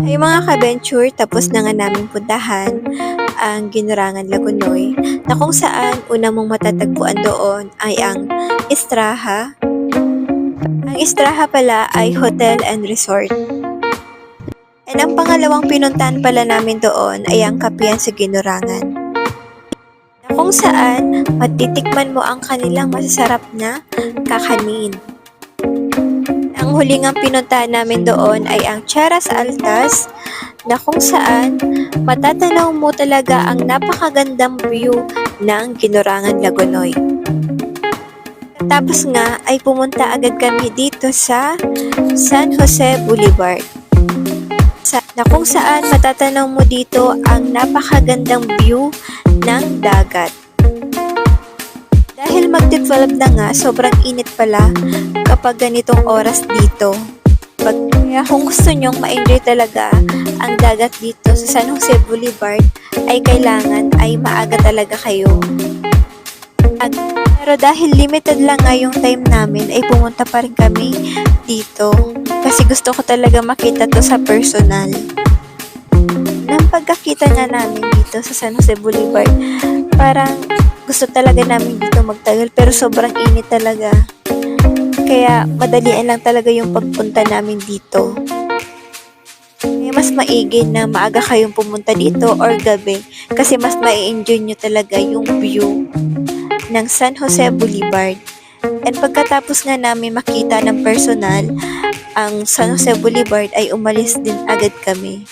Ay mga ka-venture, tapos na nga namin puntahan ang Ginurangan Lagunoy na kung saan una mong matatagpuan doon ay ang Istraha. Ang Istraha pala ay hotel and resort. And ang pangalawang pinuntahan pala namin doon ay ang Kapihan sa Ginurangan. Na kung saan matitikman mo ang kanilang masasarap na kakanin. Ang huling ang pinuntahan namin doon ay ang Cheras Altas na kung saan matatanaw mo talaga ang napakagandang view ng Ginurangan Lagunoy. Tapos nga ay pumunta agad kami dito sa San Jose Boulevard na kung saan matatanaw mo dito ang napakagandang view ng dagat. Dahil magti-12 na nga, sobrang init pala kapag ganitong oras dito. Kaya kung gusto nyong ma-enjoy talaga ang dagat dito sa San Jose Boulevard, ay kailangan ay maaga talaga kayo. Pero dahil limited lang nga yung time namin, ay pumunta pa rin kami dito. Kasi gusto ko talaga makita to sa personal. Nang pagkakita nga namin dito sa San Jose Boulevard, parang gusto talaga namin dito magtagal pero sobrang init talaga. Kaya madalian lang talaga yung pagpunta namin dito. Kaya mas maigi na maaga kayong pumunta dito or gabi kasi mas mai-enjoy nyo talaga yung view ng San Jose Boulevard. And pagkatapos nga namin makita ng personal ang San Jose Boulevard ay umalis din agad kami.